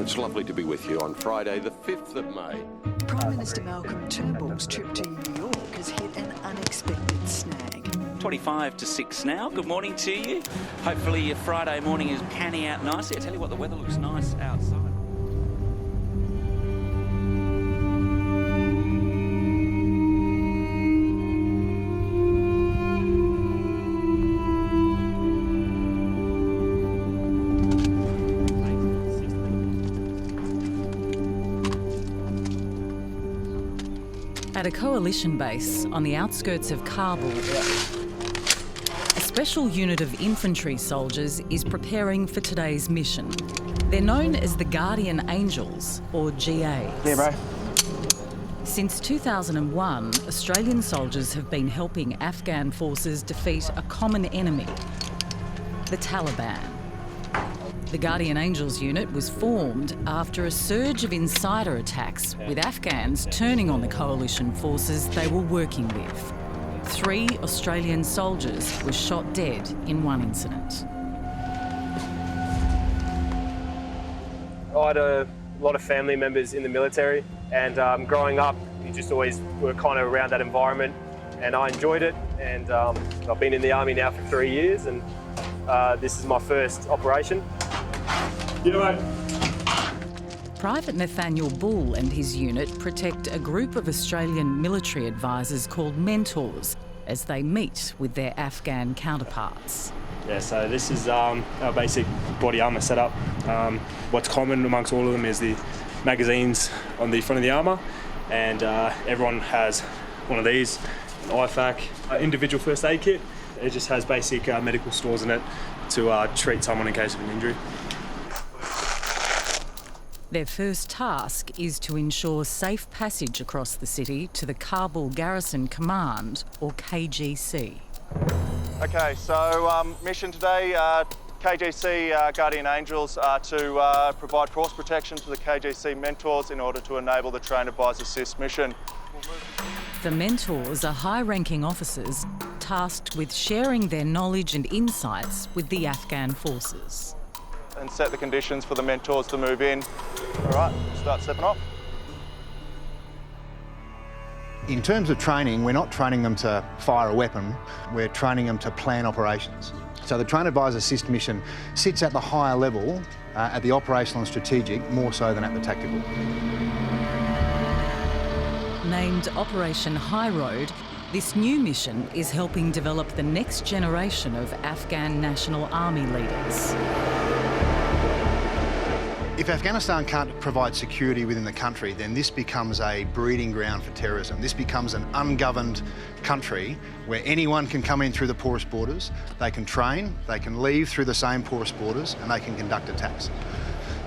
It's lovely to be with you on Friday, the 5th of May. Prime Minister Malcolm Turnbull's trip to New York has hit an unexpected snag. 25 to 6 now. Good morning to you. Hopefully your Friday morning is panning out nicely. I tell you what, the weather looks nice outside. At a coalition base on the outskirts of Kabul, a special unit of infantry soldiers is preparing for today's mission. They're known as the Guardian Angels, or GAs. Yeah, bro. Since 2001, Australian soldiers have been helping Afghan forces defeat a common enemy, the Taliban. The Guardian Angels unit was formed after a surge of insider attacks, with Afghans turning on the coalition forces they were working with. 3 Australian soldiers were shot dead in one incident. I had a lot of family members in the military, and growing up, you just always were kind of around that environment, and I enjoyed it. And I've been in the army now for 3 years, and this is my first operation. Yeah, mate. Private Nathaniel Bull and his unit protect a group of Australian military advisors called mentors as they meet with their Afghan counterparts. Yeah, so this is our basic body armour setup. What's common amongst all of them is the magazines on the front of the armour, and everyone has one of these, an IFAC, individual first aid kit. It just has basic medical stores in it to treat someone in case of an injury. Their first task is to ensure safe passage across the city to the Kabul Garrison Command, or KGC. Okay, so mission today, KGC Guardian Angels are to provide cross protection to the KGC mentors in order to enable the Train Advise Assist mission. The mentors are high-ranking officers tasked with sharing their knowledge and insights with the Afghan forces. And set the conditions for the mentors to move in. All right, start stepping off. In terms of training, we're not training them to fire a weapon, we're training them to plan operations. So the Train Advise Assist mission sits at the higher level, at the operational and strategic, more so than at the tactical. Named Operation High Road, this new mission is helping develop the next generation of Afghan National Army leaders. If Afghanistan can't provide security within the country, then this becomes a breeding ground for terrorism. This becomes an ungoverned country where anyone can come in through the porous borders, they can train, they can leave through the same porous borders, and they can conduct attacks.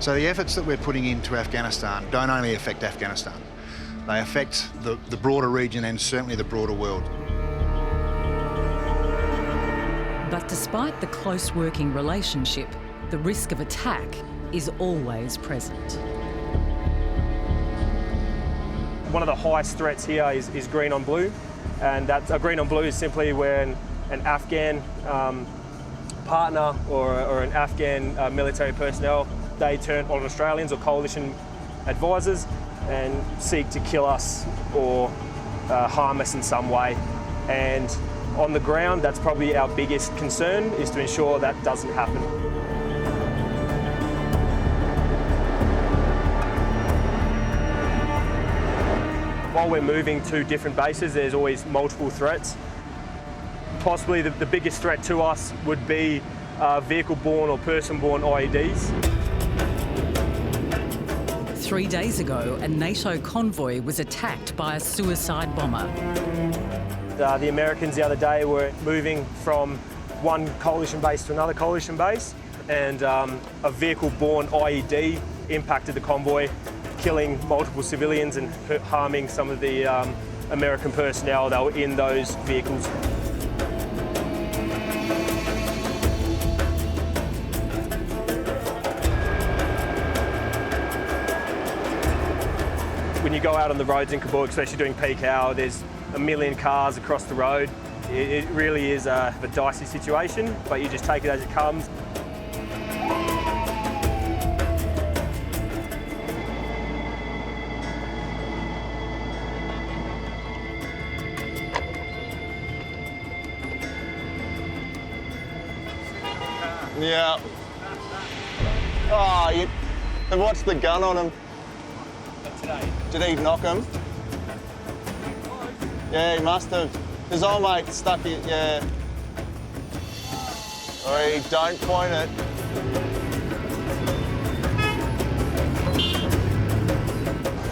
So the efforts that we're putting into Afghanistan don't only affect Afghanistan, they affect the broader region and certainly the broader world. But despite the close working relationship, the risk of attack is always present. One of the highest threats here is green on blue, and that green on blue is simply when an Afghan partner or an Afghan military personnel, they turn on Australians or coalition advisors and seek to kill us or harm us in some way. And on the ground, that's probably our biggest concern, is to ensure that doesn't happen. While we're moving to different bases, there's always multiple threats. Possibly the biggest threat to us would be vehicle-borne or person-borne IEDs. 3 days ago, a NATO convoy was attacked by a suicide bomber. The Americans the other day were moving from one coalition base to another coalition base, and a vehicle-borne IED impacted the convoy, killing multiple civilians and harming some of the American personnel that were in those vehicles. When you go out on the roads in Kabul, especially during peak hour, there's a million cars across the road. It really is a dicey situation, but you just take it as it comes. Yeah. Oh, and what's the gun on him? Did he knock him? Yeah, he must have. His old mate stuck it, yeah. Oi, don't point it.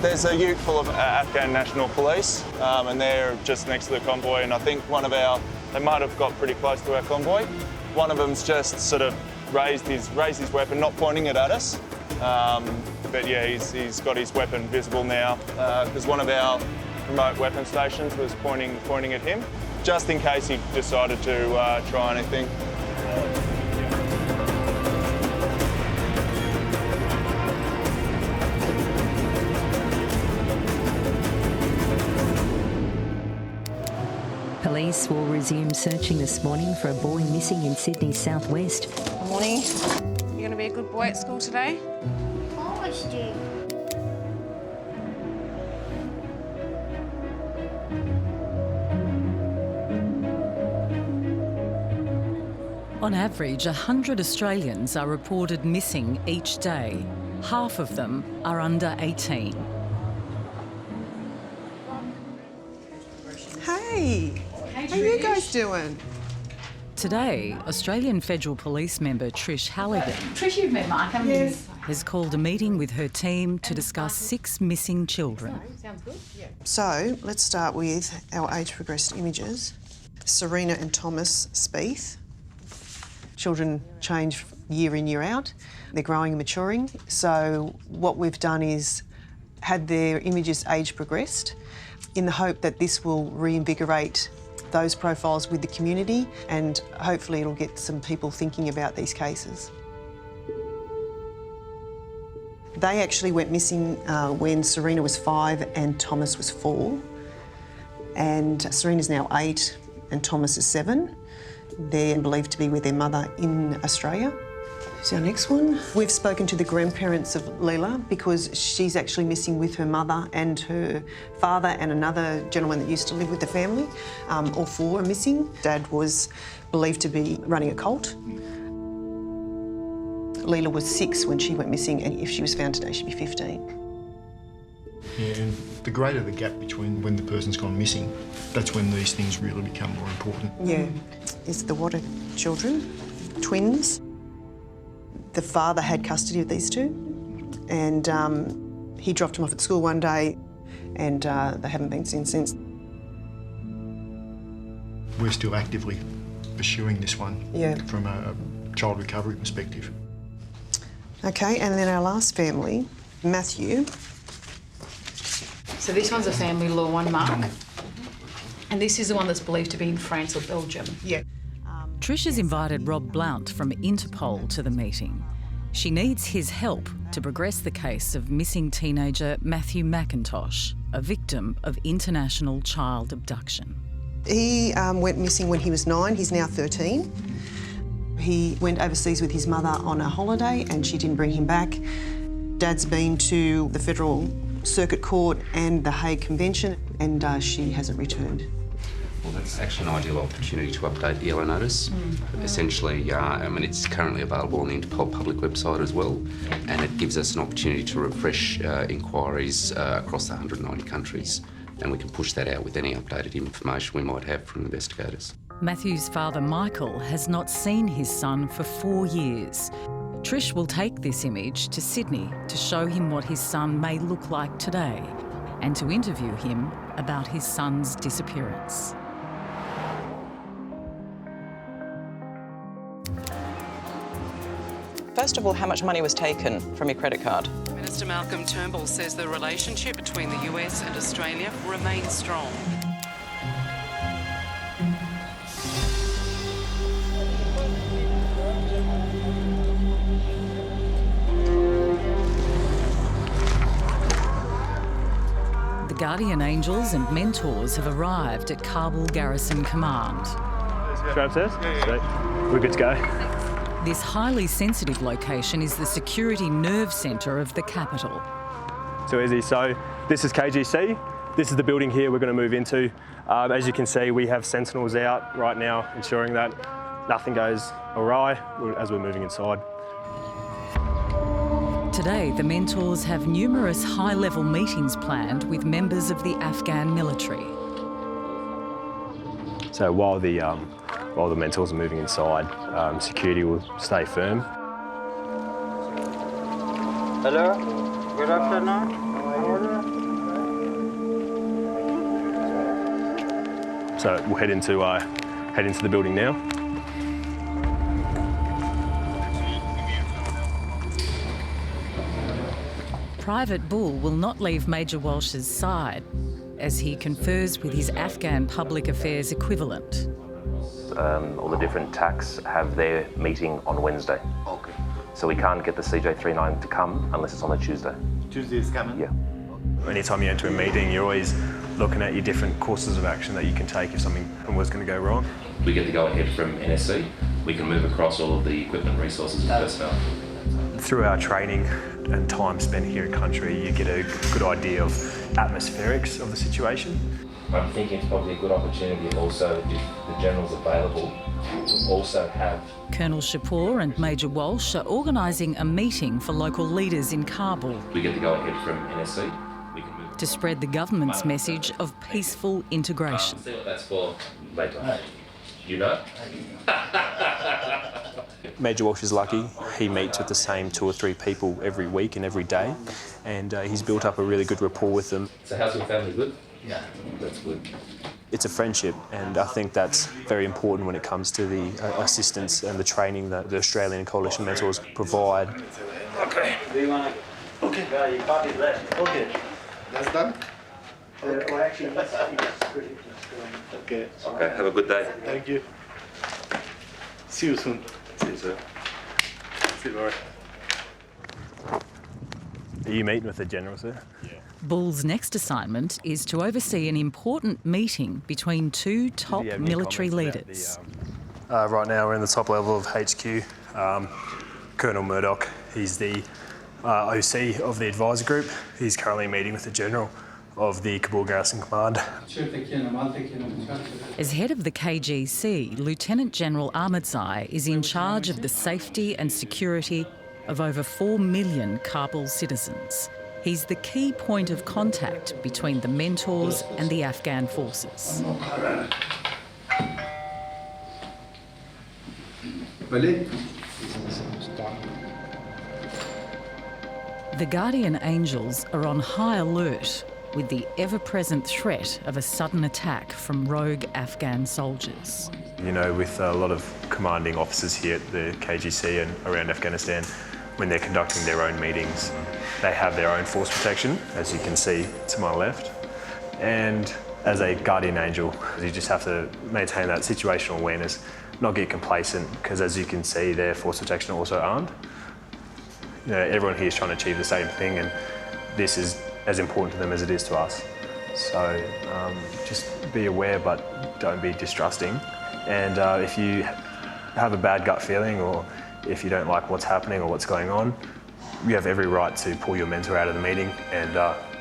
There's a ute full of Afghan National Police, and they're just next to the convoy, and I think they might have got pretty close to our convoy. One of them's just sort of raised his weapon, not pointing it at us. But yeah, he's got his weapon visible now, because one of our remote weapon stations was pointing at him, just in case he decided to try anything. Police will resume searching this morning for a boy missing in Sydney's southwest. Good morning. You going to be a good boy at school today? Always do. On average, 100 Australians are reported missing each day. Half of them are under 18. Hey, how are you guys doing? Today, Australian Federal Police member Trish Halligan Trish, you've met Mark, haven't you? has called a meeting with her team to discuss 6 missing children. Sounds good. Yeah. So, let's start with our age-progressed images. Serena and Thomas Spieth. Children change year in, year out. They're growing and maturing. So what we've done is had their images age progressed in the hope that this will reinvigorate those profiles with the community, and hopefully it'll get some people thinking about these cases. They actually went missing when Serena was 5 and Thomas was 4. And Serena's now 8 and Thomas is 7. They're believed to be with their mother in Australia. So our next one. We've spoken to the grandparents of Leela because she's actually missing with her mother and her father and another gentleman that used to live with the family. All 4 are missing. Dad was believed to be running a cult. Leela was 6 when she went missing, and if she was found today, she'd be 15. Yeah, and the greater the gap between when the person's gone missing, that's when these things really become more important. Yeah. It's the Water children, twins. The father had custody of these 2, and he dropped them off at school one day, and they haven't been seen since. We're still actively pursuing this one from a child recovery perspective. Okay, and then our last family, Mathew. So this one's a family law one, Mark. And this is the one that's believed to be in France or Belgium. Yeah. Trish has invited Rob Blount from Interpol to the meeting. She needs his help to progress the case of missing teenager Mathew Macintosh, a victim of international child abduction. He went missing when he was 9. He's now 13. He went overseas with his mother on a holiday and she didn't bring him back. Dad's been to the Federal Circuit Court and the Hague Convention, and she hasn't returned. Well, that's actually an ideal opportunity to update the yellow notice. Essentially, it's currently available on the Interpol public website as well, and it gives us an opportunity to refresh inquiries across the 190 countries, and we can push that out with any updated information we might have from investigators. Matthew's father, Michael, has not seen his son for 4 years. Trish will take this image to Sydney to show him what his son may look like today and to interview him about his son's disappearance. First of all, how much money was taken from your credit card? Minister Malcolm Turnbull says the relationship between the US and Australia remains strong. The Guardian Angels and mentors have arrived at Kabul Garrison Command. Go upstairs? Yeah. We're good to go. This highly sensitive location is the security nerve centre of the capital. Too easy. So this is KGC. This is the building here we're going to move into. As you can see, we have sentinels out right now, ensuring that nothing goes awry as we're moving inside. Today, the mentors have numerous high-level meetings planned with members of the Afghan military. So while the mentors are moving inside, security will stay firm. Hello, good afternoon. So we'll head into the building now. Private Bull will not leave Major Walsh's side as he confers with his Afghan public affairs equivalent. All the different TACs have their meeting on Wednesday. Okay. So we can't get the CJ39 to come unless it's on a Tuesday. Tuesday is coming? Yeah. Anytime you enter a meeting, you're always looking at your different courses of action that you can take if something was going to go wrong. We get the go-ahead from NSC. We can move across all of the equipment, resources and personnel. Through our training and time spent here in country, you get a good idea of atmospherics of the situation. I'm thinking it's probably a good opportunity also, if the General's available, to also have... Colonel Shapoor and Major Walsh are organising a meeting for local leaders in Kabul. We get the go-ahead from NSC. We can move to spread the government's message of peaceful integration. See what that's for later. You know? Major Walsh is lucky. He meets with the same 2 or 3 people every week and every day, and he's built up a really good rapport with them. So how's your family? Good? Yeah. That's good. It's a friendship, and I think that's very important when it comes to the assistance and the training that the Australian and Coalition mentors provide. Okay. Do you want to... Okay. Yeah, you got it left. Okay. That's done? Okay. Well, actually, okay. Okay, have a good day. Thank you. See you soon. See you soon. See you, Laura. Are you meeting with the General, sir? Yeah. Bull's next assignment is to oversee an important meeting between 2 top military leaders. Right now we're in the top level of HQ. Colonel Murdoch, he's the OC of the advisor group. He's currently meeting with the General of the Kabul Garrison Command. As head of the KGC, Lieutenant General Ahmadzai is in charge of the safety and security of over 4 million Kabul citizens. He's the key point of contact between the mentors and the Afghan forces. The Guardian Angels are on high alert with the ever-present threat of a sudden attack from rogue Afghan soldiers. You know, with a lot of commanding officers here at the KGC and around Afghanistan, when they're conducting their own meetings, they have their own force protection, as you can see to my left. And as a Guardian Angel, you just have to maintain that situational awareness, not get complacent, because as you can see, their force protection are also armed. You know, everyone here is trying to achieve the same thing, and this is as important to them as it is to us. So just be aware, but don't be distrusting. And if you have a bad gut feeling, or if you don't like what's happening or what's going on, you have every right to pull your mentor out of the meeting and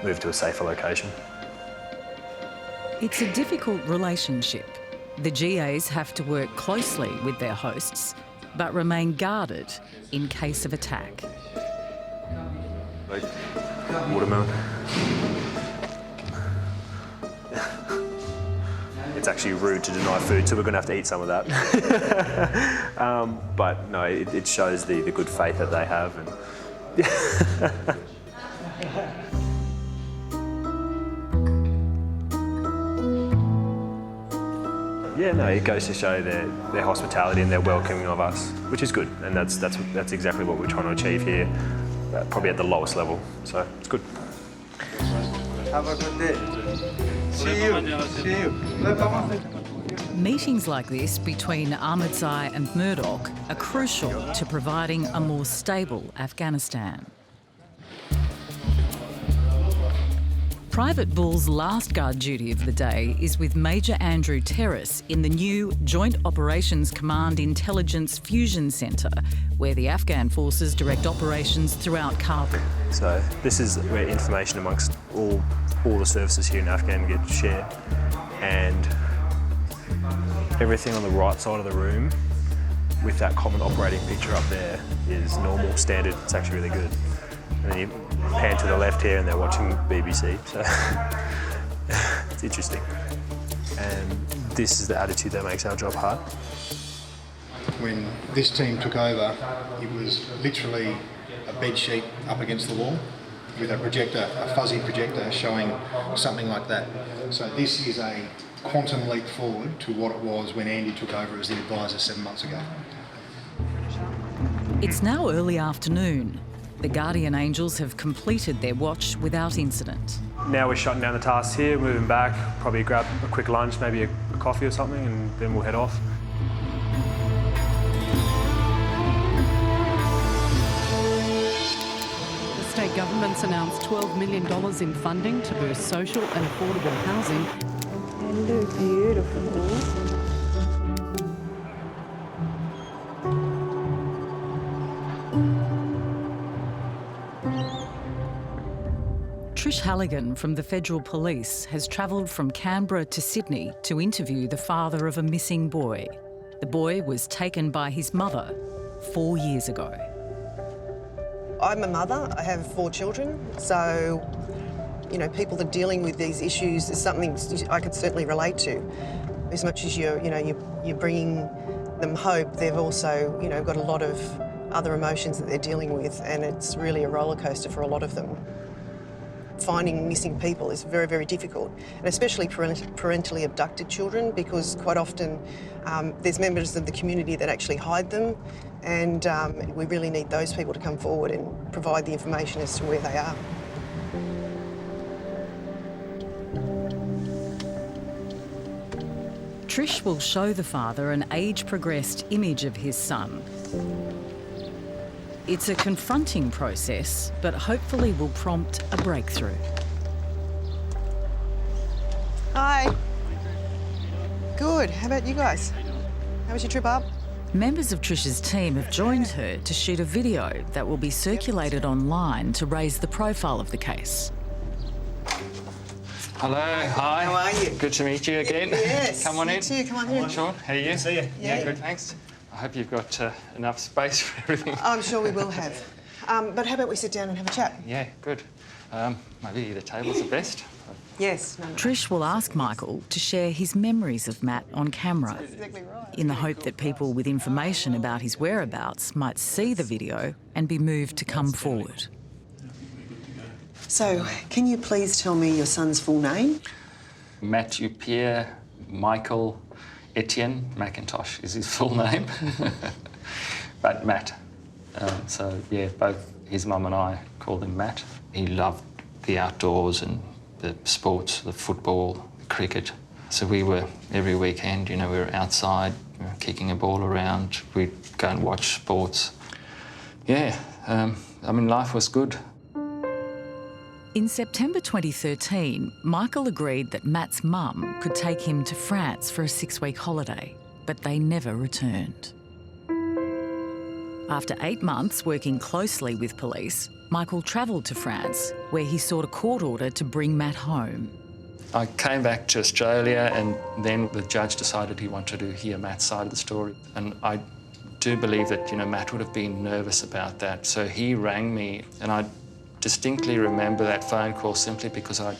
move to a safer location. It's a difficult relationship. The GAs have to work closely with their hosts, but remain guarded in case of attack. Watermelon. It's actually rude to deny food, so we're going to have to eat some of that. But no, it shows the good faith that they have. And yeah, no, it goes to show their hospitality and their welcoming of us, which is good, and that's exactly what we're trying to achieve here, probably at the lowest level. So it's good. Have a good day. See you. See you. Meetings like this between Ahmadzai and Murdoch are crucial to providing a more stable Afghanistan. Private Bull's last guard duty of the day is with Major Andrew Terrace in the new Joint Operations Command Intelligence Fusion Centre, where the Afghan forces direct operations throughout Kabul. So this is where information amongst all the services here in Afghan get shared, and everything on the right side of the room with that common operating picture up there is normal, standard, it's actually really good. And then you pan to the left here and they're watching BBC, so it's interesting. And this is the attitude that makes our job hard. When this team took over, it was literally a bed sheet up against the wall with a projector, a fuzzy projector showing something like that. So this is a quantum leap forward to what it was when Andy took over as the advisor 7 months ago. It's now early afternoon. The Guardian Angels have completed their watch without incident. Now we're shutting down the tasks here, moving back, probably grab a quick lunch, maybe a coffee or something, and then we'll head off. The state government's announced $12 million in funding to boost social and affordable housing. They look beautiful. Trish Halligan from the Federal Police has travelled from Canberra to Sydney to interview the father of a missing boy. The boy was taken by his mother 4 years ago. I'm a mother, I have 4 children, so, you know, people that are dealing with these issues is something I could certainly relate to. As much as you're bringing them hope, they've also, you know, got a lot of other emotions that they're dealing with, and it's really a roller coaster for a lot of them. Finding missing people is very, very difficult, and especially parentally abducted children, because quite often there's members of the community that actually hide them, and we really need those people to come forward and provide the information as to where they are. Trish will show the father an age-progressed image of his son. It's a confronting process, but hopefully will prompt a breakthrough. Hi. Good. How about you guys? How was your trip up? Members of Trish's team have joined her to shoot a video that will be circulated online to raise the profile of the case. Hello, hi. How are you? Good to meet you again. Yes. Come on in. You too. Come on in. Sean, how are you? See you. Yeah, good, thanks. I hope you've got enough space for everything. I'm sure we will have. But how about we sit down and have a chat? Yeah, good. Maybe the table's the best. Yes. No. Trish will ask Michael to share his memories of Matt on camera, Exactly right. in the hope that people with information about his whereabouts might see the video and be moved to come forward. So, can you please tell me your son's full name? Mathew Pierre Michael Etienne Macintosh is his full name. But Matt. So, yeah, both his mum and I called him Matt. He loved the outdoors and the sports, the football, the cricket. So we were, every weekend, you know, we were outside, we were kicking a ball around. We'd go and watch sports. Yeah, I mean, life was good. In September 2013, Michael agreed that Matt's mum could take him to France for a 6-week holiday, but they never returned. After 8 months working closely with police, Michael travelled to France, where he sought a court order to bring Matt home. I came back to Australia, and then the judge decided he wanted to hear Matt's side of the story. And I do believe that, you know, Matt would have been nervous about that. So he rang me, and I distinctly remember that phone call simply because I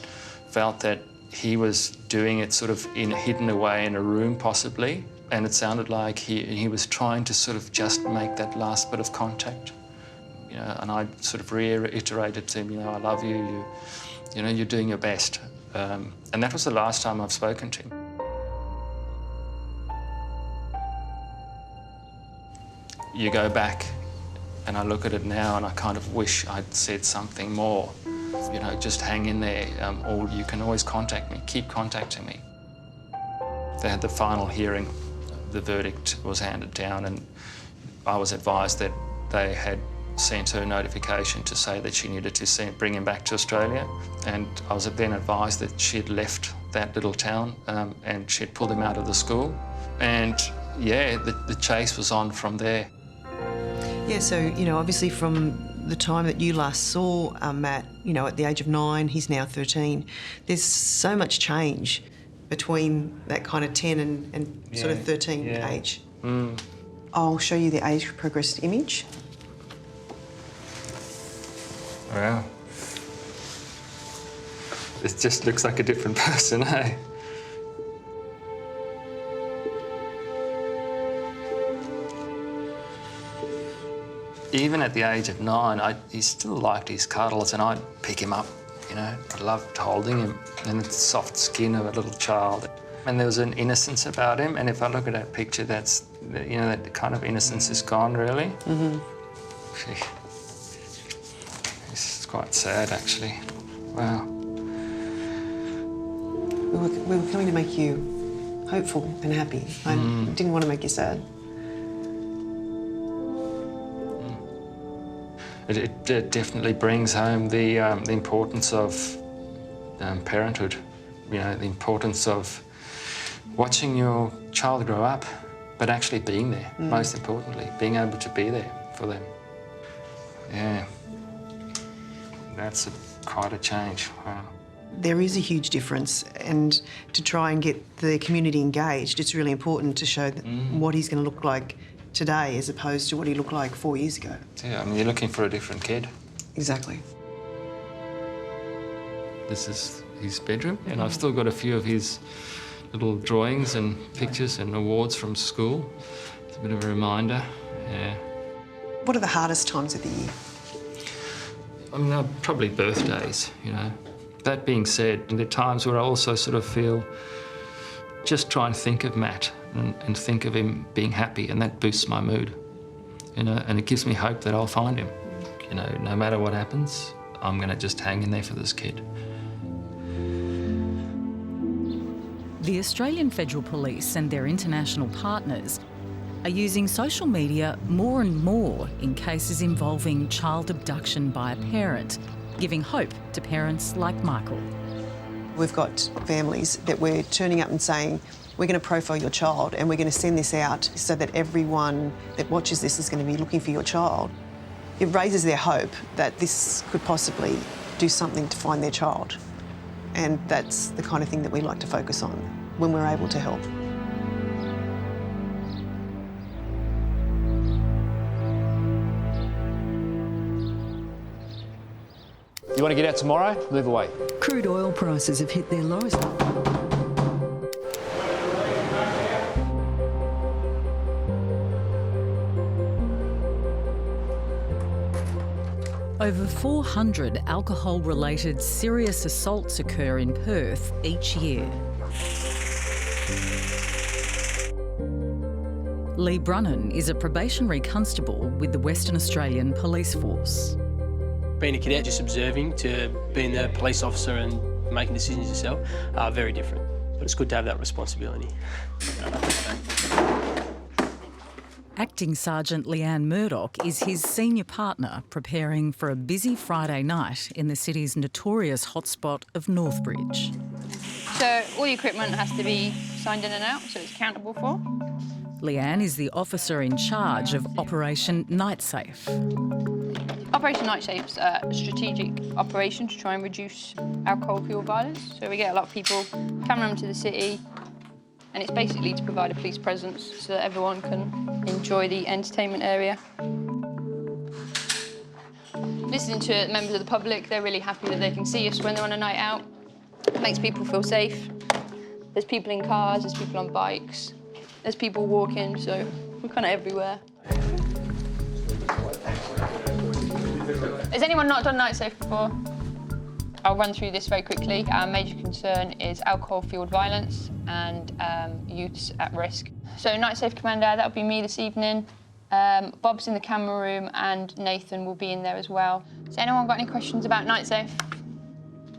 felt that he was doing it sort of hidden away in a room possibly, and it sounded like he was trying to sort of just make that last bit of contact, you know, and I sort of reiterated to him, you know, I love you, you know, you're doing your best. And that was the last time I've spoken to him. You go back and I look at it now and I kind of wish I'd said something more. You know, just hang in there, or you can always contact me, keep contacting me. They had the final hearing, the verdict was handed down, and I was advised that they had sent her a notification to say that she needed to bring him back to Australia, and I was then advised that she had left that little town and she had pulled him out of the school, and yeah, the chase was on from there. Yeah, so, you know, obviously from the time that you last saw Matt, you know, at the age of 9, he's now 13, there's so much change between that kind of 10 and sort of 13 age. I'll show you the age-progressed image. Wow. It just looks like a different person, eh? Even at the age of 9, he still liked his cuddles, and I'd pick him up, you know. I loved holding him, and the soft skin of a little child. And there was an innocence about him, and if I look at that picture, that's, you know, that kind of innocence is gone, really. Mm-hmm. This is quite sad, actually. Wow. We were coming to make you hopeful and happy. I didn't want to make you sad. It definitely brings home the importance of parenthood, you know, the importance of watching your child grow up, but actually being there, most importantly, being able to be there for them. Yeah, that's quite a change. Wow. There is a huge difference, and to try and get the community engaged, it's really important to show what he's going to look like today as opposed to what he looked like 4 years ago. Yeah, I mean, you're looking for a different kid. Exactly. This is his bedroom, and I've still got a few of his little drawings and pictures and awards from school. It's a bit of a reminder, yeah. What are the hardest times of the year? I mean, probably birthdays, you know. That being said, there are times where I also sort of feel just try and think of Matt and think of him being happy, and that boosts my mood, you know, and it gives me hope that I'll find him. You know, no matter what happens, I'm going to just hang in there for this kid. The Australian Federal Police and their international partners are using social media more and more in cases involving child abduction by a parent, giving hope to parents like Michael. We've got families that we're turning up and saying, we're going to profile your child and we're going to send this out so that everyone that watches this is going to be looking for your child. It raises their hope that this could possibly do something to find their child. And that's the kind of thing that we like to focus on when we're able to help. You want to get out tomorrow? Move away. Crude oil prices have hit their lowest. Over 400 alcohol-related serious assaults occur in Perth each year. Lee Brunnan is a probationary constable with the Western Australian Police Force. Being a cadet, just observing, to being a police officer and making decisions yourself are very different. But it's good to have that responsibility. Acting Sergeant Leanne Murdoch is his senior partner preparing for a busy Friday night in the city's notorious hotspot of Northbridge. So all the equipment has to be signed in and out, so it's accountable for. Leanne is the officer in charge of Operation Night Safe. Operation Night Safe's a strategic operation to try and reduce alcohol-fueled violence. So we get a lot of people coming into the city, and it's basically to provide a police presence so that everyone can enjoy the entertainment area. Listening to members of the public, they're really happy that they can see us when they're on a night out. It makes people feel safe. There's people in cars, there's people on bikes, there's people walking, so we're kind of everywhere. Has anyone not done Night Safe before? I'll run through this very quickly. Our major concern is alcohol-fueled violence and youths at risk. So Night Safe Commander, that'll be me this evening. Bob's in the camera room and Nathan will be in there as well. Has anyone got any questions about Night Safe?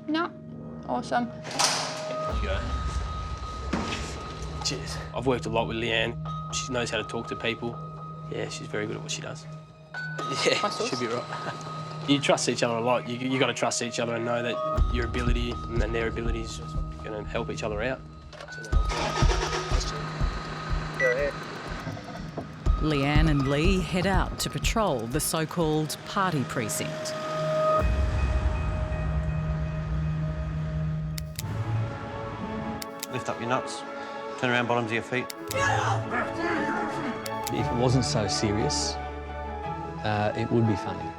No? Awesome. Go. Cheers. I've worked a lot with Leanne. She knows how to talk to people. Yeah, she's very good at what she does. Yeah, she'll be right. You trust each other a lot. You got to trust each other and know that your ability and then their ability is going to help each other out. Go ahead. Leanne and Lee head out to patrol the so-called party precinct. Lift up your nuts. Turn around bottoms of your feet. it wasn't so serious, it would be funny.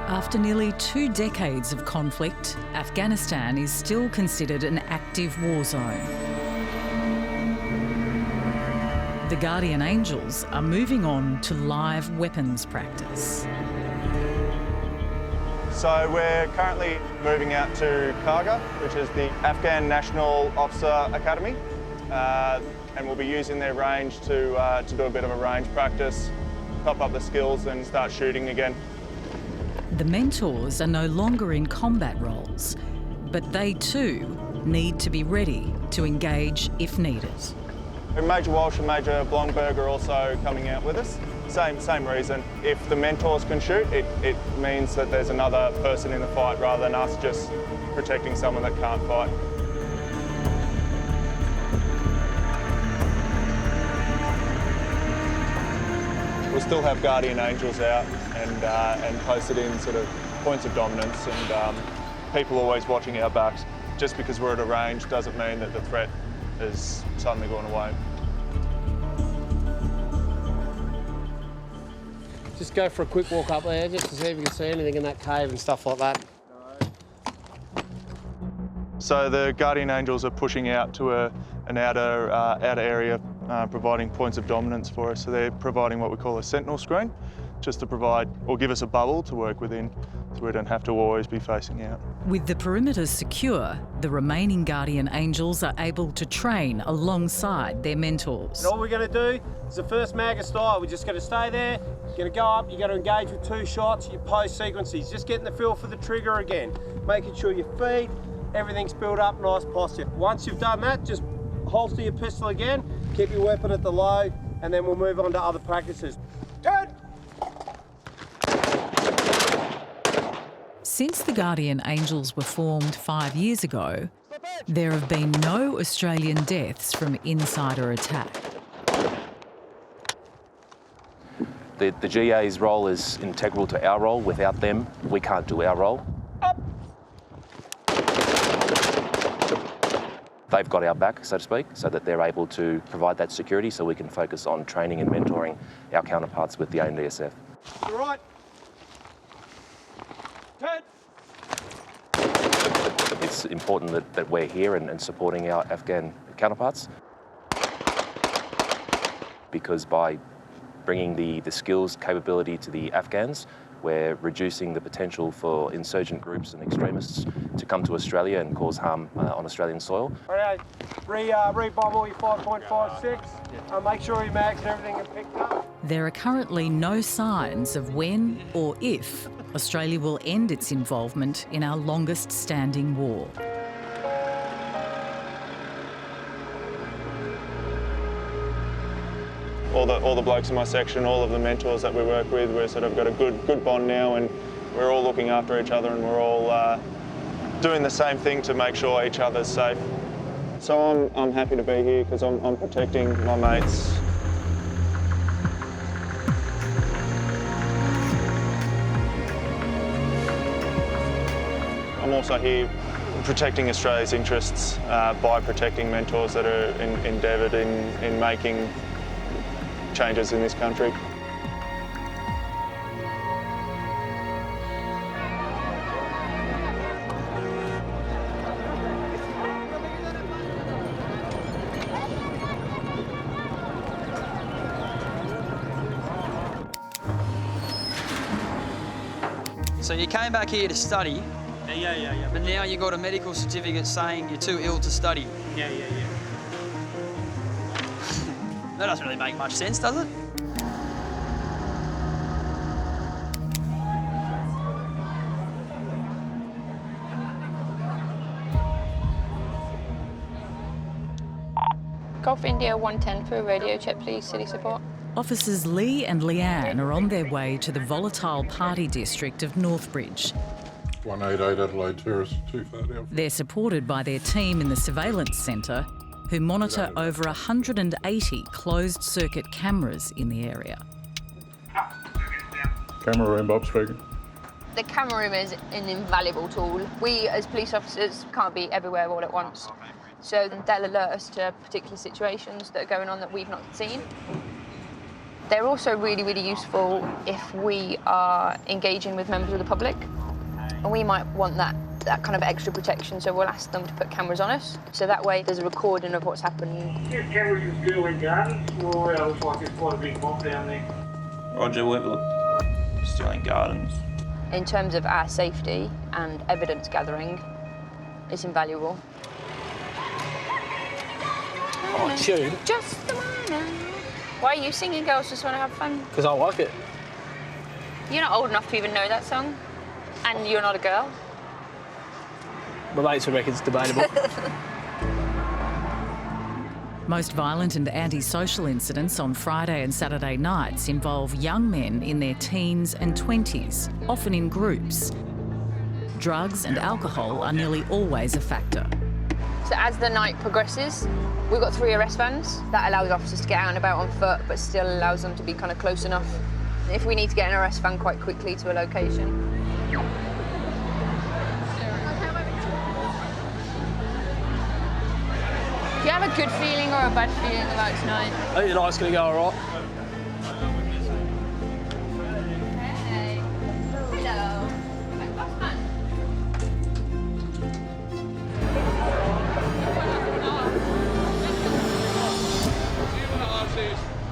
After nearly 2 decades of conflict, Afghanistan is still considered an active war zone. The Guardian Angels are moving on to live weapons practice. So we're currently moving out to Karga, which is the Afghan National Officer Academy, and we'll be using their range to do a bit of a range practice, top up the skills and start shooting again. The mentors are no longer in combat roles, but they too need to be ready to engage if needed. Major Walsh and Major Blomberg are also coming out with us. Same reason. If the mentors can shoot, it means that there's another person in the fight rather than us just protecting someone that can't fight. We'll still have Guardian Angels out and posted in sort of points of dominance, and people always watching our backs. Just because we're at a range doesn't mean that the threat has suddenly gone away. Just go for a quick walk up there just to see if you can see anything in that cave and stuff like that. So the Guardian Angels are pushing out to an outer area, providing points of dominance for us. So they're providing what we call a sentinel screen, just to provide or give us a bubble to work within, so we don't have to always be facing out. With the perimeters secure, the remaining Guardian Angels are able to train alongside their mentors. And all we're going to do is the first MAGA style. We're just going to stay there, you're going to go up, you're going to engage with 2 shots, your post sequences, just getting the feel for the trigger again, making sure your feet, everything's built up, nice posture. Once you've done that, just holster your pistol again, keep your weapon at the low, and then we'll move on to other practices. Turn! Since the Guardian Angels were formed 5 years ago, there have been no Australian deaths from insider attack. The GA's role is integral to our role. Without them, we can't do our role. Up. They've got our back, so to speak, so that they're able to provide that security so we can focus on training and mentoring our counterparts with the ANDSF. All right. Turn. It's important that we're here and supporting our Afghan counterparts, because by bringing the skills, capability to the Afghans, we're reducing the potential for insurgent groups and extremists to come to Australia and cause harm on Australian soil. All right, re-bomb all your 5.56. Make sure your mags and everything are picked up. There are currently no signs of when or if Australia will end its involvement in our longest standing war. All the blokes in my section, all of the mentors that we work with, we've sort of got a good bond now, and we're all looking after each other, and we're all doing the same thing to make sure each other's safe. So I'm happy to be here because I'm protecting my mates. I'm also here protecting Australia's interests by protecting mentors that are endeavoured in making changes in this country. So you came back here to study. Yeah. But now you got a medical certificate saying you're too ill to study. Yeah. That doesn't really make much sense, does it? Golf India 110 for a radio check, please. City support. Officers Lee and Leanne are on their way to the volatile party district of Northbridge. 188 Adelaide Terrace, too far down. They're supported by their team in the surveillance centre, who monitor over 180 closed-circuit cameras in the area. Camera room, Bob speaking. The camera room is an invaluable tool. We, as police officers, can't be everywhere all at once. So they'll alert us to particular situations that are going on that we've not seen. They're also really, really useful if we are engaging with members of the public. And we might want that kind of extra protection, so we'll ask them to put cameras on us. So that way there's a recording of what's happening. Cameras in Sterling Gardens, or looks like there's quite a big mob down there. Roger, we've looked Sterling Gardens. In terms of our safety and evidence gathering, it's invaluable. Oh, tune. Just the minor. Why are you singing, girls? Just want to have fun? Because I like it. You're not old enough to even know that song, and you're not a girl. My mates would reckon it's debatable. Most violent and antisocial incidents on Friday and Saturday nights involve young men in their teens and 20s, often in groups. Drugs and alcohol are nearly always a factor. So as the night progresses, we've got 3 arrest vans. That allows officers to get out and about on foot, but still allows them to be kind of close enough if we need to get an arrest van quite quickly to a location. Do you have a good feeling or a bad feeling about tonight? I think tonight's going to go all right. Hey. Hello.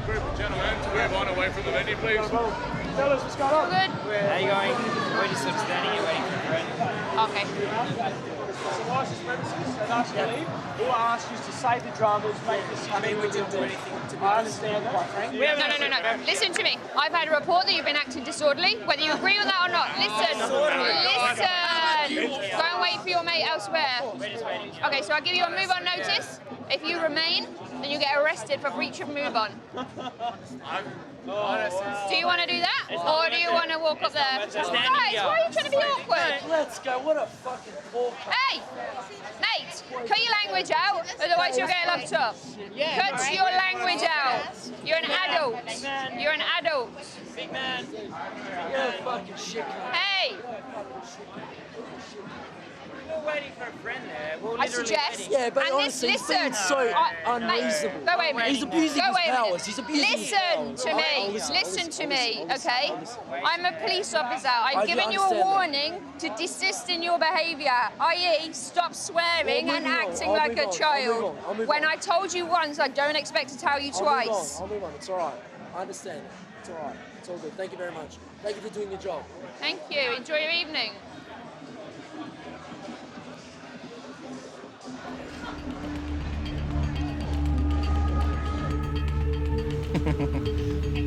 Group of gentlemen to move on away from the venue, please. Tell us what's going on. Good. How are you going? We're just sort of standing here waiting for a friend. Okay. Some licensed premises, and ask you leave. All I ask you is to save the dramas, make this. I mean, we didn't do anything to be I understand, quite frankly. No. Listen to me. I've had a report that you've been acting disorderly, whether you agree with that or not. Listen. Listen. Go and wait for your mate elsewhere. Okay, so I'll give you a move-on notice. If you remain, then you get arrested for breach of move-on. Do you want to do that? Or do you want to walk up there? Guys, why are you trying to be awkward? Let's go. What a fucking pork. Hey! Mate, cut your language out, otherwise you'll get locked up. Cut your language out. You're an adult. You're an adult. Big man. You're a fucking shit. Hey! We're waiting for a friend there. We're I suggest. Yeah, but and honestly, he's being so unreasonable. Go away a minute. He's abusing Go his away a minute. powers. He's abusing his powers. Listen to me. Listen to me, okay? I'm a police officer. I'm giving you a warning to desist in your behaviour, i.e. stop swearing and acting like a child. When I told you once, I don't expect to tell you twice. I'll move on. It's all right. I understand. It's all right. It's all good. Thank you very much. Thank you for doing your job. Thank you. Enjoy your evening.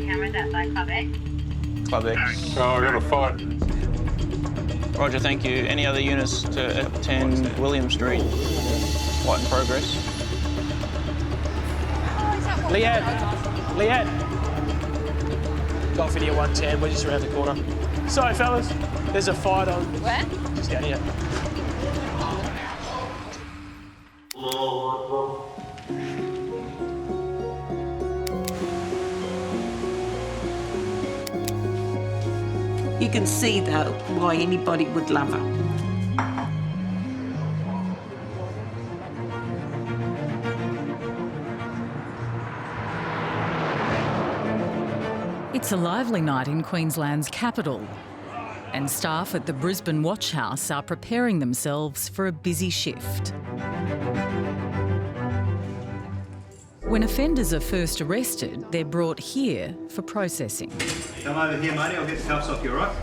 Cameras outside Club X. Club X. Oh, I got a fight. Roger, thank you. Any other units to 10 William Street? Fight in progress. Leanne. Got video 110, we're just around the corner. Sorry, fellas. There's a fight on. Where? Just down here. You can see, though, why anybody would love her. It's a lively night in Queensland's capital, and staff at the Brisbane Watch House are preparing themselves for a busy shift. When offenders are first arrested, they're brought here for processing. Come over here, matey. I'll get the cuffs off you, all right?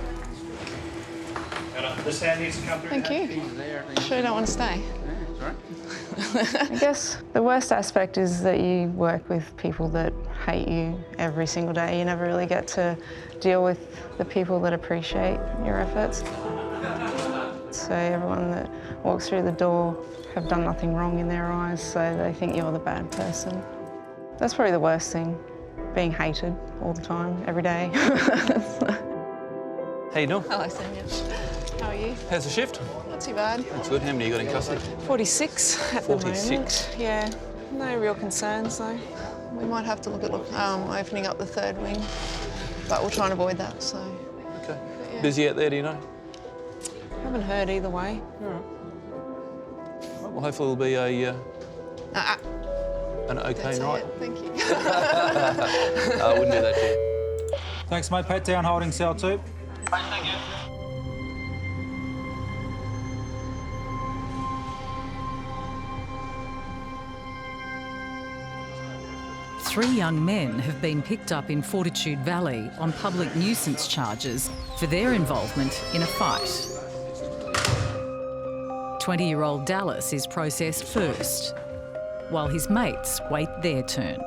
This hand needs to come through. Thank you. Sure you don't want to stay? Right. I guess the worst aspect is that you work with people that hate you every single day. You never really get to deal with the people that appreciate your efforts. So everyone that walks through the door have done nothing wrong in their eyes, so they think you're the bad person. That's probably the worst thing, being hated all the time, every day. How you doing? Hello, Sonia. How are you? How's the shift? Not too bad. That's good. How many you got in custody? 46 at 46. the moment. Yeah, no real concerns though. We might have to look at opening up the third wing, but we'll try and avoid that, so. Okay. Busy out there, do you know? haven't heard either way. Well, hopefully it'll be a an okay night. Thank you. I wouldn't do that to you. Thanks, mate. Pat down, holding cell 2. Thank you. Three young men have been picked up in Fortitude Valley on public nuisance charges for their involvement in a fight. 20-year-old Dallas is processed first, while his mates wait their turn.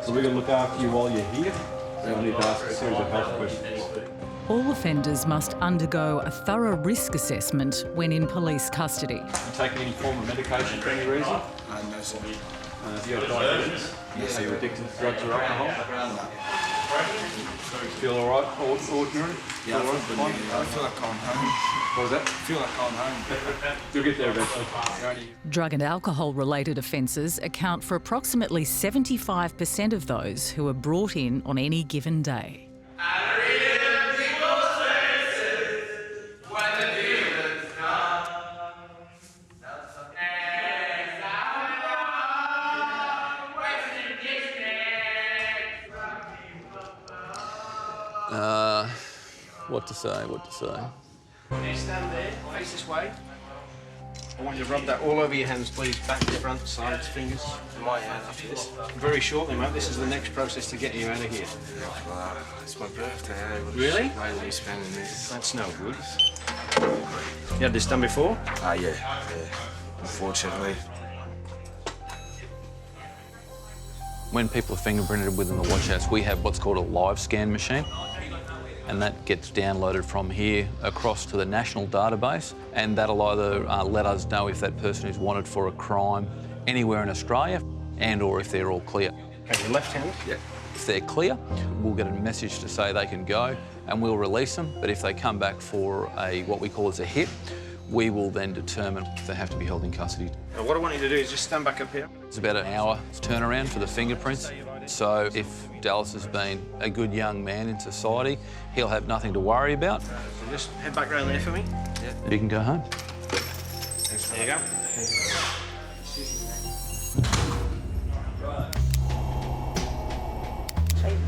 So we're going to look after you while you're here. I need to ask a series of health questions. All offenders must undergo a thorough risk assessment when in police custody. You taking any form of medication for any reason? No, sir. Do you have diabetes? Yes. Are you addicted to drugs or alcohol? No. Feel all right? Ordinary? Yeah, I feel like going home. What was that? I feel like going home. You'll get there eventually. Drug and alcohol-related offences account for approximately 75% of those who are brought in on any given day. What to say, what to say. You stand there, face this way. I want you to rub that all over your hands, please. Back to front, sides, fingers. My hand after this. Very shortly, mate. This is the next process to get you out of here. Wow, it's my birthday. Really? Why are you spending this? That's no good. You had this done before? Yeah. Unfortunately. When people are fingerprinted within the watch house, we have what's called a live scan machine. And that gets downloaded from here across to the national database, and that'll either let us know if that person is wanted for a crime anywhere in Australia, and or if they're all clear. Okay, your left hand? Yeah. If they're clear, we'll get a message to say they can go, and we'll release them. But if they come back for what we call as a hit, we will then determine if they have to be held in custody. Now, what I want you to do is just stand back up here. It's about an hour turnaround for the fingerprints. So if Dallas has been a good young man in society, he'll have nothing to worry about. So just head back round there for me. Yeah. You can go home. There you go.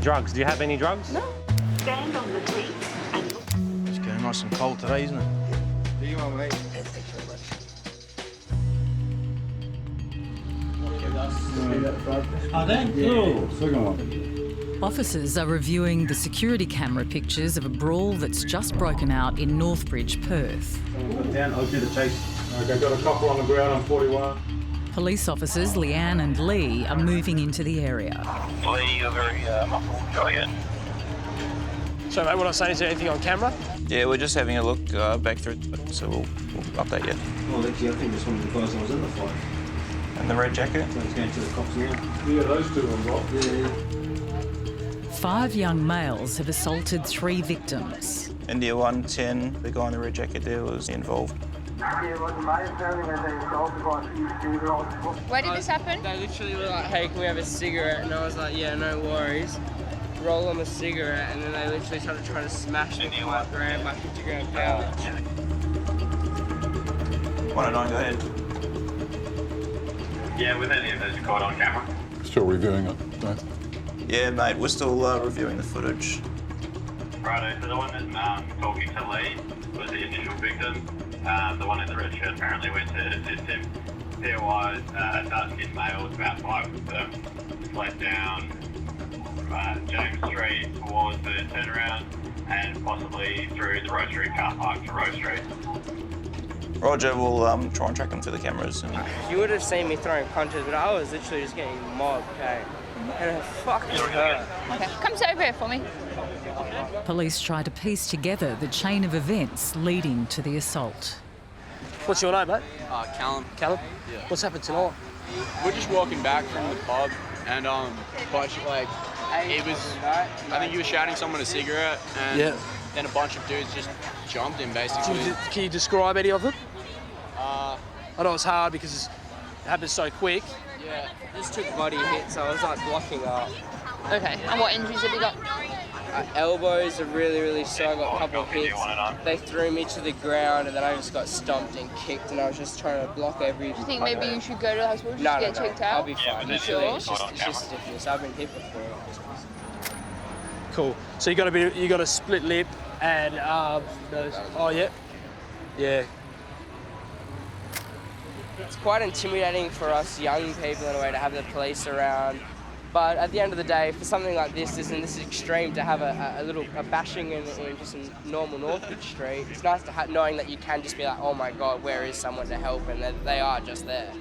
Drugs. Do you have any drugs? No. Stand on the teeth and look. It's getting nice and cold today, isn't it? Do you want me? Officers are reviewing the security camera pictures of a brawl that's just broken out in Northbridge, Perth. Down, I'll do the chase. Okay, got a couple on the ground on 41. Police officers Leanne and Lee are moving into the area. Lee, you're very muffled. Go ahead. So, mate, what I was saying, is there anything on camera? Yeah, we're just having a look back through, so we'll update you. Well, actually, I think that's one of the guys that was in the fight. And the red jacket? So he's going to the cops now. Yeah, those two are involved. Yeah. 5 young males have assaulted 3 victims. India 110, the guy in the red jacket there was involved. Where did this happen? They literally were like, hey, can we have a cigarette? And I was like, yeah, no worries. Roll them a cigarette, and then they literally started trying to smash me with my 50-gram pouch. 109, go ahead. Yeah, with any of those caught on camera. Still reviewing it, don't Yeah, mate, we're still reviewing the footage. Righto, so the one that's talking to Lee was the initial victim. The one in the red shirt apparently went to assist him. Pair-wise, dark-skinned males, about 5 of them, fled down James Street towards the turnaround and possibly through the Roastery car park to Rose Street. Roger, we'll try and track them through the cameras. And... You would have seen me throwing punches, but I was literally just getting mobbed, okay? And it fucking hurt. Okay, come sit over here for me. Police try to piece together the chain of events leading to the assault. What's your name, mate? Callum. Callum? Yeah. What's happened tonight? We're just walking back from the pub, and like, it was, I think he was shouting someone a cigarette, and then a bunch of dudes just jumped him, basically. Can you describe any of them? I know it's hard because it happens so quick. Yeah, just took body hits, so I was like blocking up. Okay, and what injuries have you got? elbows are really sore. I got a couple of hits. They threw me to the ground and then I just got stomped and kicked and I was just trying to block every... Do you think maybe you should go to the hospital just to get checked out? I'll be fine. You sure? It's just stiffness. I've been hit before. Cool. So you got a split lip and nose. Oh yeah. It's quite intimidating for us young people in a way to have the police around. But at the end of the day, for something like this, and this is extreme, to have a bashing in just a normal Northwood Street, it's nice to have, knowing that you can just be like, oh my God, where is someone to help? And they are just there.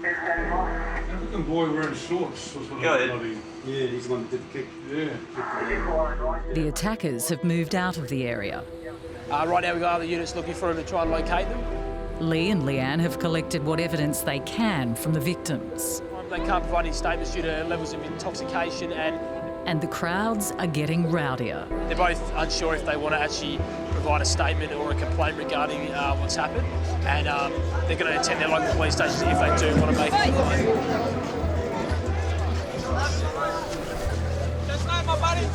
African boy wearing shorts. Go ahead. Yeah, he's the one that did the kick. Yeah. The attackers have moved out of the area. Right now we've got other units looking for them to try and locate them. Lee and Leanne have collected what evidence they can from the victims. They can't provide any statements due to levels of intoxication and the crowds are getting rowdier. They're both unsure if they want to actually provide a statement or a complaint regarding what's happened, and they're going to attend their local police stations if they do want to make a complaint. That's not my buddy.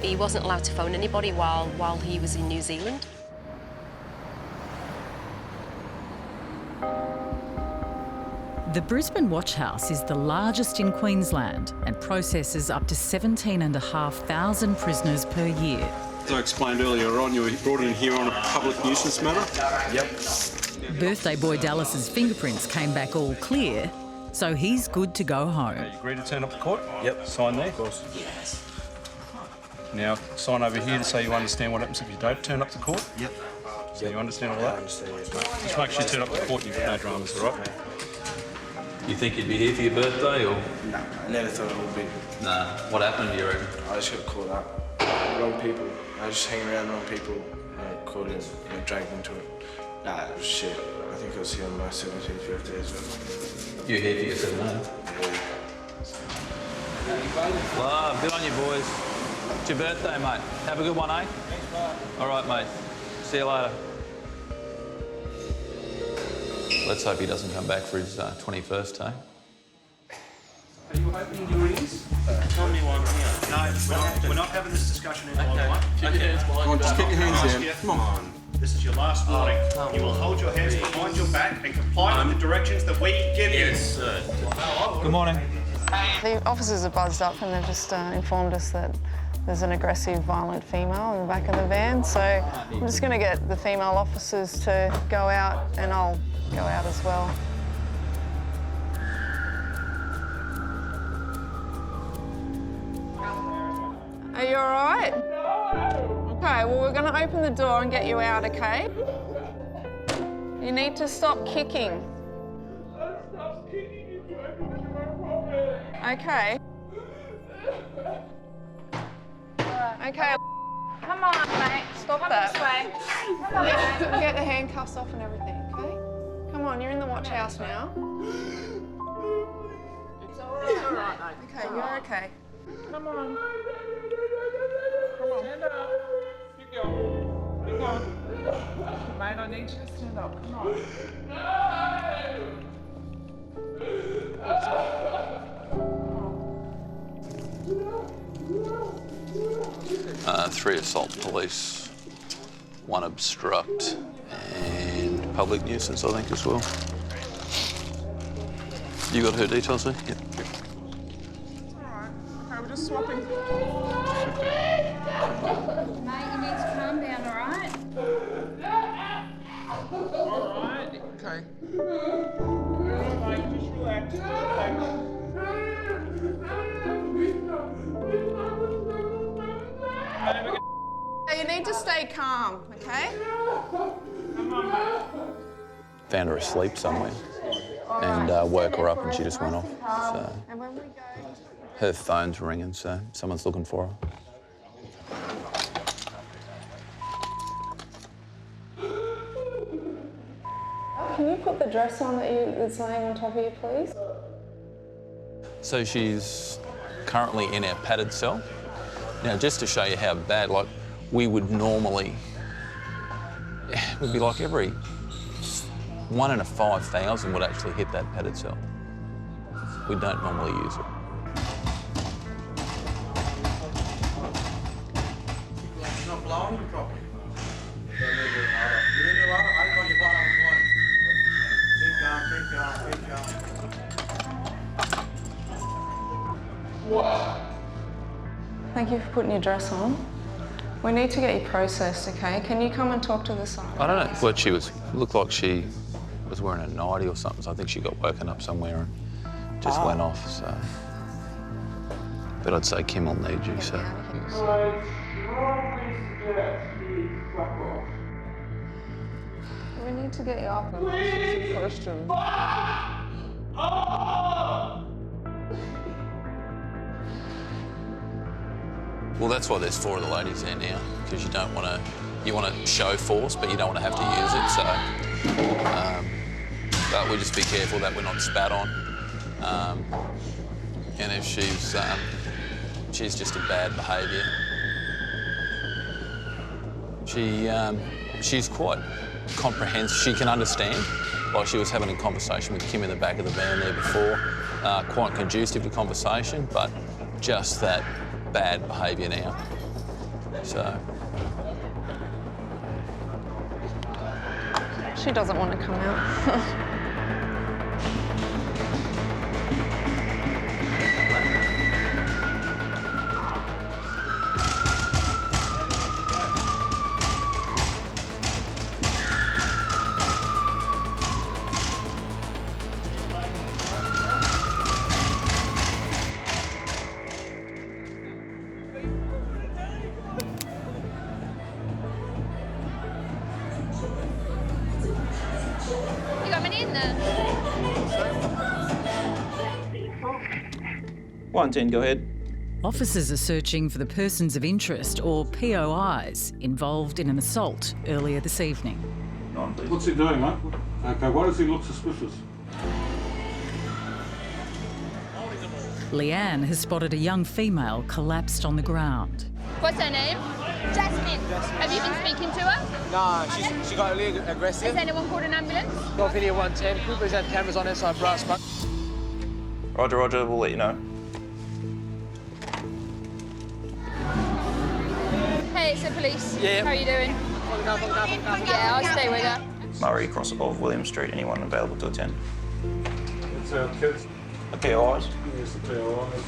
He wasn't allowed to phone anybody while he was in New Zealand. The Brisbane Watch House is the largest in Queensland and processes up to 17,500 prisoners per year. As I explained earlier on, you were brought in here on a public nuisance matter? Yep. Birthday boy Dallas's fingerprints came back all clear, so he's good to go home. You agree to turn up the court? Yep. Sign there? Of course. Yes. Now, sign over here to say you understand what happens if you don't turn up the court? Yep. So you understand all that? I understand, yes. Just make sure you turn up the court and you've got no dramas, all right? You think you'd be here for your birthday, or...? No, I never thought I would be. Nah. What happened, do you reckon? I just got caught up. Wrong people. I was just hanging around the wrong people. Caught in, dragged into it. Nah, it was shit. I think I was here on my 17th birthday as well. You're here for your 17th? Yeah. Love, good on you, boys. It's your birthday, mate. Have a good one, eh? Thanks, mate. All right, mate. See you later. Let's hope he doesn't come back for his 21st, eh? Are you opening your ears? Tell me why I'm here. No, we're not having this discussion in one. Keep your hands behind your back. Just keep your hands down. Come on. This is your last warning. You will hold your hands behind your back and comply with the directions that we give you. Yes, sir. Good morning. The officers are buzzed up and they've just informed us that there's an aggressive, violent female in the back of the van. So I'm just going to get the female officers to go out and I'll go out as well. Are you all right? Okay, well, we're going to open the door and get you out, okay? You need to stop kicking. Okay. Okay. Come on, mate. Stop Come that. this way. Come on, mate. Get the handcuffs off and everything, okay? Come on, you're in the watch house now. It's all right, mate. Okay, you're okay. Come on. Come on. Stand up. Keep going. Keep going. Mate, I need you to stand up. Come on. 3 assault police, 1 obstruct, and public nuisance, I think, as well. You got her details there? Yep. Alright. Okay, we're just swapping. Mate, you need to calm down, all right? All right. Okay. Mate, just relax. You need to stay calm, okay? Found her asleep somewhere and woke her up and she just went off. So And when we go... her phone's ringing, so someone's looking for her. Can you put the dress on that's laying on top of you, please? So she's currently in our padded cell. Now, just to show you how bad, like, we would normally it would be like every 1 in 5,000 would actually hit that padded cell. We don't normally use it. It's not blowing properly. Thank you for putting your dress on. We need to get you processed, okay? Can you come and talk to the side? I don't know what she was. Looked like she was wearing a nightie or something. So I think she got woken up somewhere and just went off. So, but I'd say Kim will need you. So. We need to get you up and ask you some questions. Well, that's why there's 4 of the ladies there now, because you don't want to. You want to show force, but you don't want to have to use it. So, but we just be careful that we're not spat on. And if she's just in bad behaviour. She's quite comprehensive. She can understand. Like she was having a conversation with Kim in the back of the van there before. Quite conducive to conversation, but just that bad behaviour now. So. She doesn't want to come out. You got many in there? 110, go ahead. Officers are searching for the persons of interest, or POIs, involved in an assault earlier this evening. What's he doing, mate? Okay, why does he look suspicious? Leanne has spotted a young female collapsed on the ground. What's her name? Jasmine. Have you been speaking to her? No, she got really aggressive. Has anyone called an ambulance? Got video 110. Cooper's had cameras on inside brass, mate. Roger, roger, we'll let you know. Hey, it's the police. Yeah. How are you doing? Yeah, I'll stay with her. Murray, across of William Street, anyone available to attend? It's our kids. The POIs? Yes, the POIs.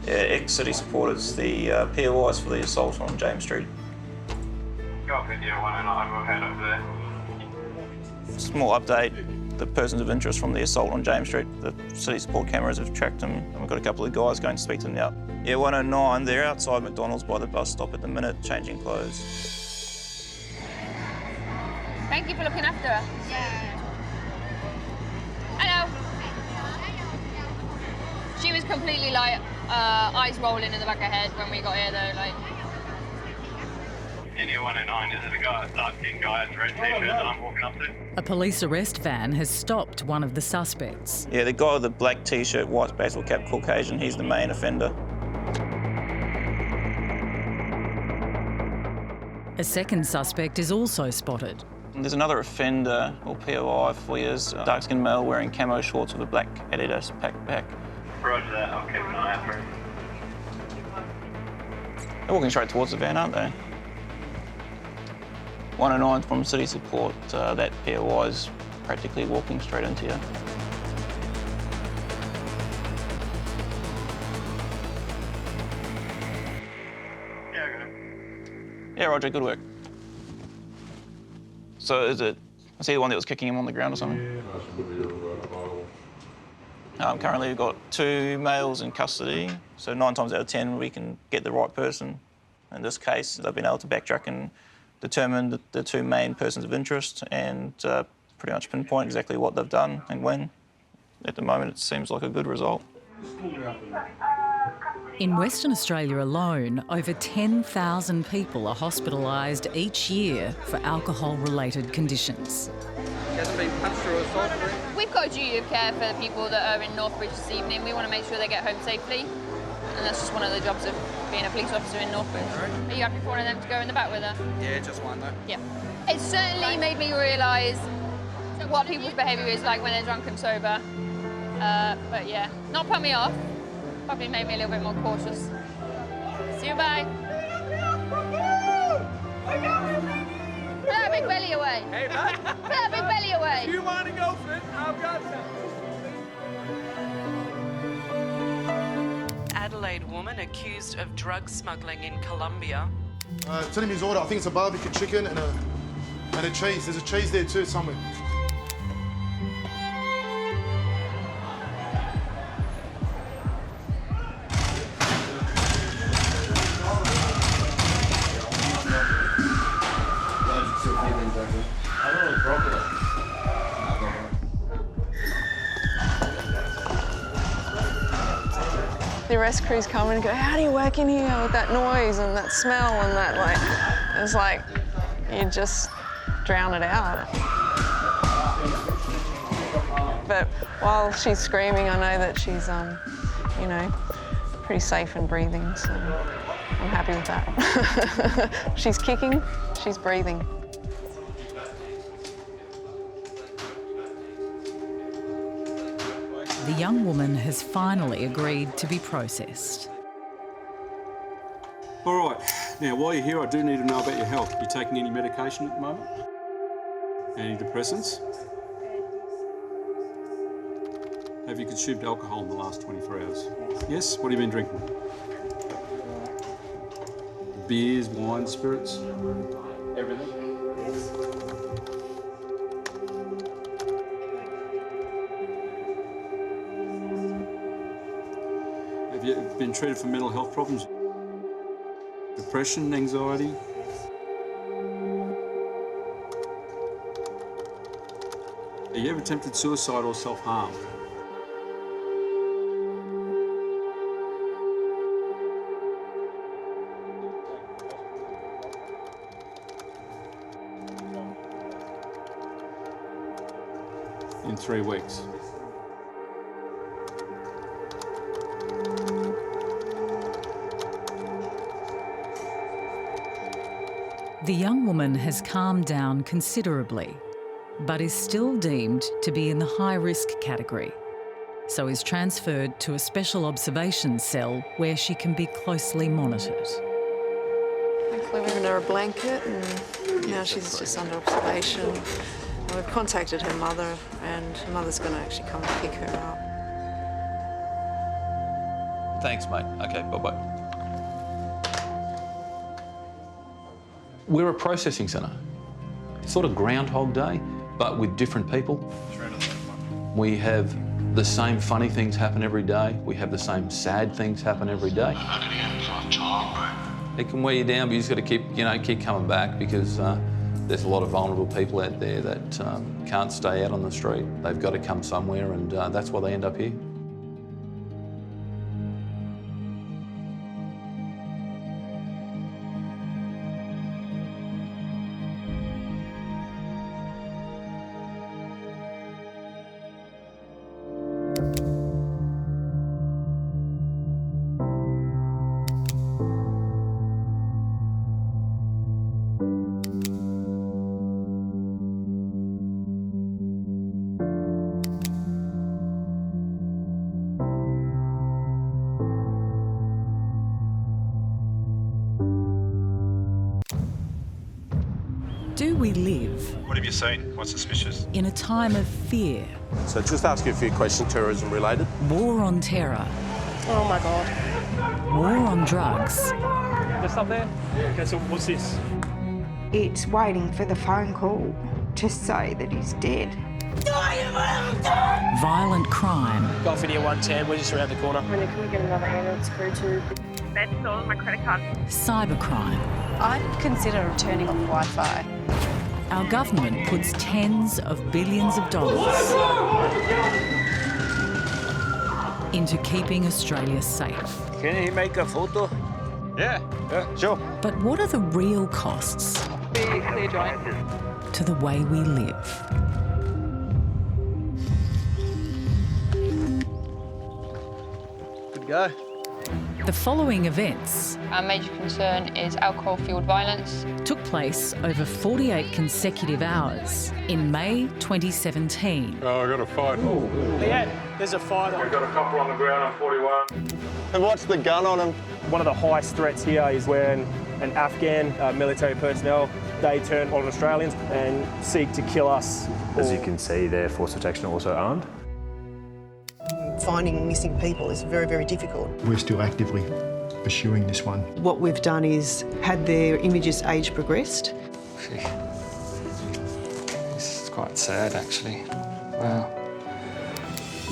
Yeah, ex-city supporters, the POIs for the assault on James Street. Got video 109, we'll head over there. Small update, the persons of interest from the assault on James Street, the city support cameras have tracked them, and we've got a couple of guys going to speak to them now. Yeah, 109, they're outside McDonald's by the bus stop at the minute, changing clothes. Thank you for looking after her. Yeah. Hello. She was completely like, eyes rolling in the back of her head when we got here though, like. India 109, this is the guy, dark-skinned guy in red t-shirt that I'm walking up to. A police arrest van has stopped one of the suspects. Yeah, the guy with the black t-shirt, white baseball cap, Caucasian, he's the main offender. A second suspect is also spotted. There's another offender, or POI, 4 years, dark-skinned male wearing camo shorts with a black Adidas backpack. Roger that, I'll keep an eye out for him. They're walking straight towards the van, aren't they? 109 from city support, that POI is practically walking straight into you. Yeah, I got him. Yeah, Roger, good work. So is it, is he the one that was kicking him on the ground or something? Yeah, that's a good video available. Currently we've got 2 males in custody, so 9 times out of 10 we can get the right person. In this case, they've been able to backtrack and determine the 2 main persons of interest and pretty much pinpoint exactly what they've done and when. At the moment it seems like a good result. In Western Australia alone, over 10,000 people are hospitalised each year for alcohol-related conditions. She hasn't been punched or assaulted. We've got a duty of care for the people that are in Northbridge this evening. We want to make sure they get home safely. and that's just one of the jobs of being a police officer in Northbridge. Are you happy for one of them to go in the back with her? Yeah, just one though. Yeah. It certainly made me realise what people's behaviour is like when they're drunk and sober. But yeah, not put me off. Probably made me a little bit more cautious. See you, bye. Put that big belly away. Hey, man. Put that big belly away. Do you want to go for it? I've got some. Adelaide woman accused of drug smuggling in Colombia. Tell him his order. I think it's a barbecue chicken and a cheese. There's a cheese there too somewhere. The arrest crews come and go, how do you work in here with that noise and that smell and that, like, it's like, you just drown it out. But while she's screaming, I know that she's, you know, pretty safe and breathing, so I'm happy with that. She's kicking, she's breathing. The young woman has finally agreed to be processed. All right, now while you're here, I do need to know about your health. You taking any medication at the moment? Antidepressants? Have you consumed alcohol in the last 24 hours? Yes? What have you been drinking? Beers, wine, spirits? Everything? Have you been treated for mental health problems? Depression, anxiety? Have you ever attempted suicide or self-harm? In 3 weeks? The young woman has calmed down considerably, but is still deemed to be in the high-risk category, so is transferred to a special observation cell where she can be closely monitored. Thankfully, we've given her a blanket and now she's just under observation. And we've contacted her mother and her mother's going to actually come and pick her up. Thanks, mate. Okay, bye-bye. We're a processing centre. It's sort of Groundhog Day, but with different people. We have the same funny things happen every day. We have the same sad things happen every day. It can wear you down, but you just got to keep coming back because there's a lot of vulnerable people out there that can't stay out on the street. They've got to come somewhere, and that's why they end up here. Do we live What have you seen? What's suspicious? in a time of fear, So just ask you a few questions, terrorism related. war on terror, Oh my God. war on drugs, Just up there? Okay, so what's this? It's waiting for the phone call to say that he's dead. violent crime, Golf Video 110, we're just around the corner. Honey, can we get another ambulance crew to... That's all my credit card. cybercrime. I'd consider turning off Wi-Fi. Our government puts tens of billions of dollars into keeping Australia safe. Can he make a photo? Yeah, sure. But what are the real costs Clear joint. to the way we live? Good go. The following events Our major concern is alcohol-fuelled violence. took place over 48 consecutive hours in May 2017. Oh, I got a fight. Leanne, there's a fight. We've got a couple on the ground on 41. And what's the gun on him? One of the highest threats here is when an Afghan military personnel, they turn on Australians and seek to kill us. As you can see, their force protection are also armed. Finding missing people is very, very difficult. We're still actively pursuing this one. What we've done is had their images age progressed. This is quite sad, actually. Wow.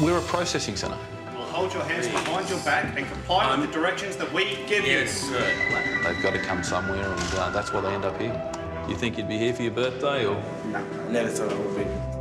We're a processing centre. Well, hold your hands behind your back and comply with the directions that we give you. Yes, sir. They've got to come somewhere, and that's why they end up here. You think you'd be here for your birthday, or? No, never thought I would be.